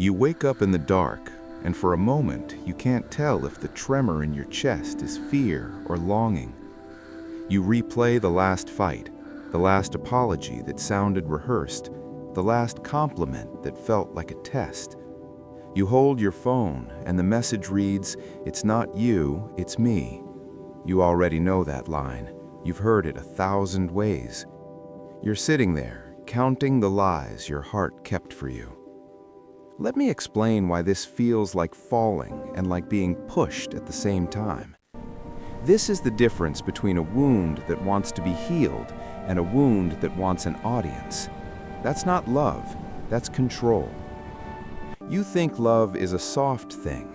You wake up in the dark, and for a moment you can't tell if the tremor in your chest is fear or longing. You replay the last fight, the last apology that sounded rehearsed, the last compliment that felt like a test. You hold your phone, and the message reads, "It's not you, it's me." You already know that line. You've heard it 1,000 ways. You're sitting there, counting the lies your heart kept for you. Let me explain why this feels like falling and like being pushed at the same time. This is the difference between a wound that wants to be healed and a wound that wants an audience. That's not love, that's control. You think love is a soft thing.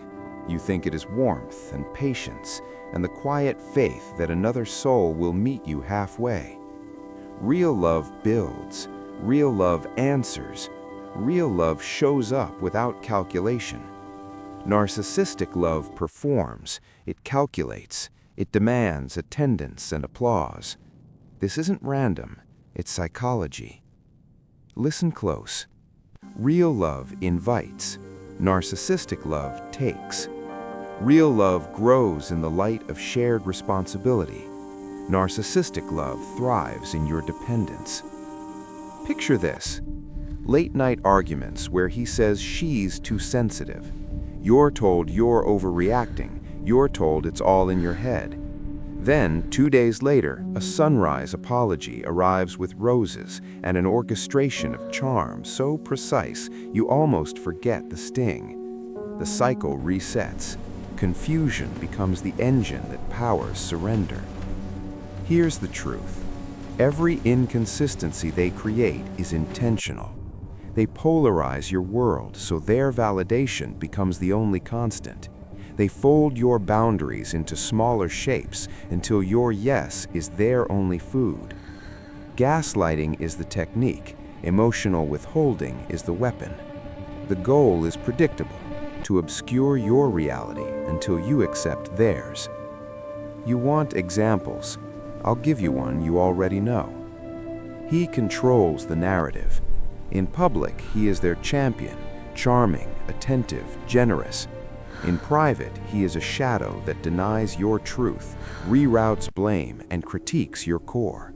You think it is warmth and patience and the quiet faith that another soul will meet you halfway. Real love builds. Real love answers. Real love shows up without calculation. Narcissistic love performs. It calculates. It demands attendance and applause. This isn't random. It's psychology. Listen close. Real love invites. Narcissistic love takes. Real love grows in the light of shared responsibility. Narcissistic love thrives in your dependence. Picture this. Late-night arguments where he says she's too sensitive. You're told you're overreacting. You're told it's all in your head. Then, 2 days later, a sunrise apology arrives with roses and an orchestration of charm so precise you almost forget the sting. The cycle resets. Confusion becomes the engine that powers surrender. Here's the truth. Every inconsistency they create is intentional. They polarize your world so their validation becomes the only constant. They fold your boundaries into smaller shapes until your yes is their only food. Gaslighting is the technique. Emotional withholding is the weapon. The goal is predictable, to obscure your reality until you accept theirs. You want examples? I'll give you one you already know. He controls the narrative. In public, he is their champion, charming, attentive, generous. In private, he is a shadow that denies your truth, reroutes blame, and critiques your core.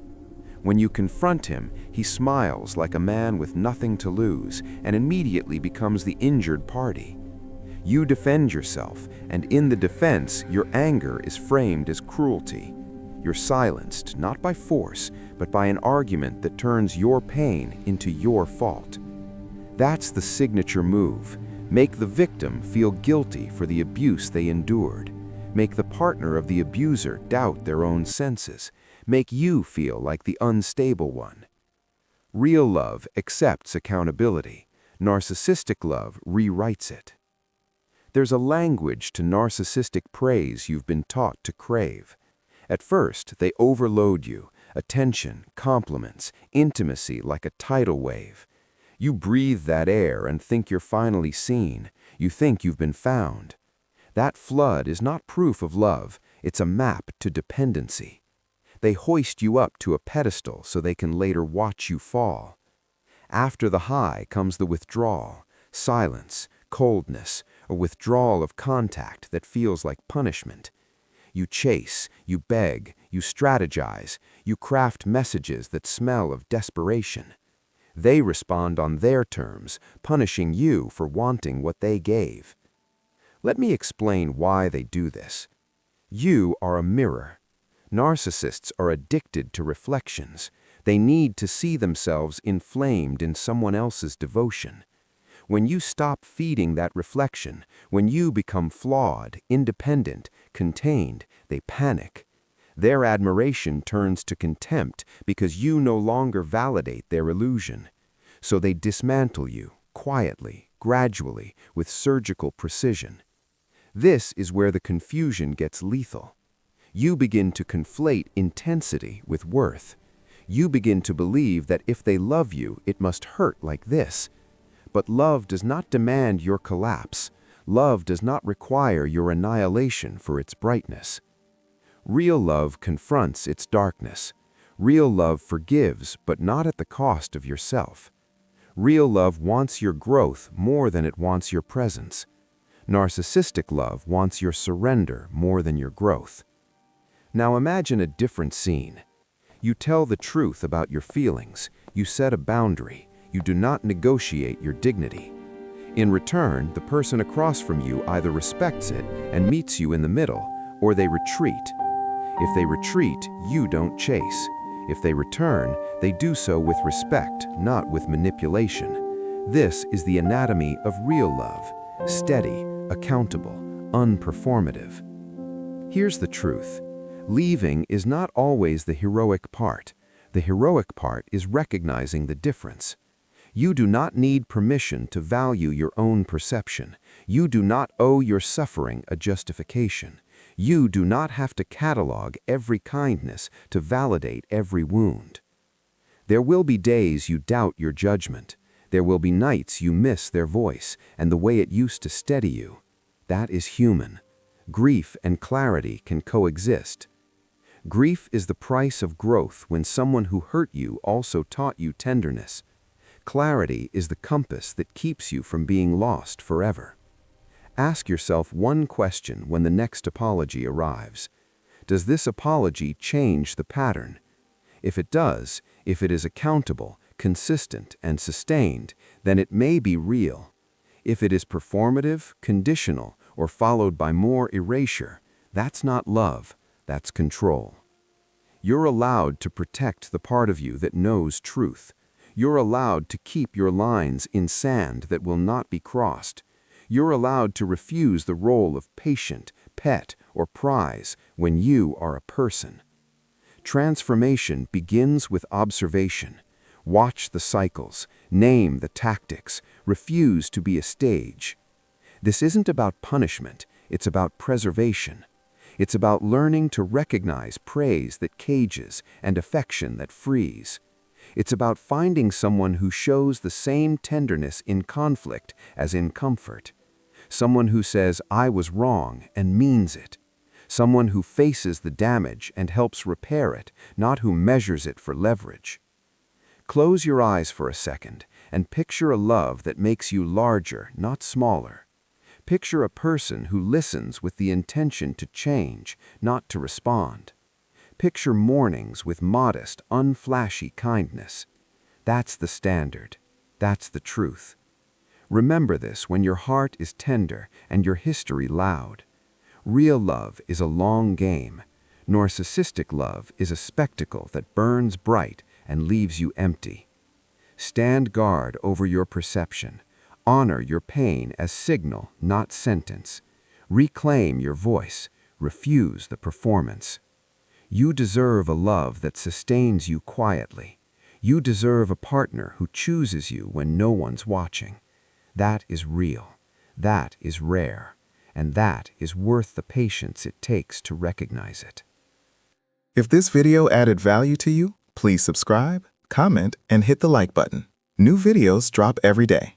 When you confront him, he smiles like a man with nothing to lose and immediately becomes the injured party. You defend yourself, and in the defense, your anger is framed as cruelty. You're silenced, not by force, but by an argument that turns your pain into your fault. That's the signature move. Make the victim feel guilty for the abuse they endured. Make the partner of the abuser doubt their own senses. Make you feel like the unstable one. Real love accepts accountability. Narcissistic love rewrites it. There's a language to narcissistic praise you've been taught to crave. At first, they overload you, attention, compliments, intimacy like a tidal wave. You breathe that air and think you're finally seen. You think you've been found. That flood is not proof of love, it's a map to dependency. They hoist you up to a pedestal so they can later watch you fall. After the high comes the withdrawal, silence, coldness, a withdrawal of contact that feels like punishment. You chase, you beg, you strategize, you craft messages that smell of desperation. They respond on their terms, punishing you for wanting what they gave. Let me explain why they do this. You are a mirror. Narcissists are addicted to reflections. They need to see themselves inflamed in someone else's devotion. When you stop feeding that reflection, when you become flawed, independent, contained, they panic. Their admiration turns to contempt because you no longer validate their illusion. So they dismantle you, quietly, gradually, with surgical precision. This is where the confusion gets lethal. You begin to conflate intensity with worth. You begin to believe that if they love you, it must hurt like this. But love does not demand your collapse. Love does not require your annihilation for its brightness. Real love confronts its darkness. Real love forgives, but not at the cost of yourself. Real love wants your growth more than it wants your presence. Narcissistic love wants your surrender more than your growth. Now imagine a different scene. You tell the truth about your feelings, you set a boundary, you do not negotiate your dignity. In return, the person across from you either respects it and meets you in the middle, or they retreat. If they retreat, you don't chase. If they return, they do so with respect, not with manipulation. This is the anatomy of real love: steady, accountable, unperformative. Here's the truth. Leaving is not always the heroic part. The heroic part is recognizing the difference. You do not need permission to value your own perception. You do not owe your suffering a justification. You do not have to catalog every kindness to validate every wound. There will be days you doubt your judgment. There will be nights you miss their voice and the way it used to steady you. That is human. Grief and clarity can coexist. Grief is the price of growth when someone who hurt you also taught you tenderness. Clarity is the compass that keeps you from being lost forever. Ask yourself one question when the next apology arrives. Does this apology change the pattern? If it does, if it is accountable, consistent, and sustained, then it may be real. If it is performative, conditional, or followed by more erasure, that's not love, that's control. You're allowed to protect the part of you that knows truth. You're allowed to keep your lines in sand that will not be crossed. You're allowed to refuse the role of patient, pet, or prize when you are a person. Transformation begins with observation. Watch the cycles, name the tactics, refuse to be a stage. This isn't about punishment, it's about preservation. It's about learning to recognize praise that cages and affection that frees. It's about finding someone who shows the same tenderness in conflict as in comfort. Someone who says, "I was wrong," and means it. Someone who faces the damage and helps repair it, not who measures it for leverage. Close your eyes for a second and picture a love that makes you larger, not smaller. Picture a person who listens with the intention to change, not to respond. Picture mornings with modest, unflashy kindness. That's the standard. That's the truth. Remember this when your heart is tender and your history loud. Real love is a long game. Narcissistic love is a spectacle that burns bright and leaves you empty. Stand guard over your perception. Honor your pain as signal, not sentence. Reclaim your voice. Refuse the performance. You deserve a love that sustains you quietly. You deserve a partner who chooses you when no one's watching. That is real. That is rare. And that is worth the patience it takes to recognize it. If this video added value to you, please subscribe, comment, and hit the like button. New videos drop every day.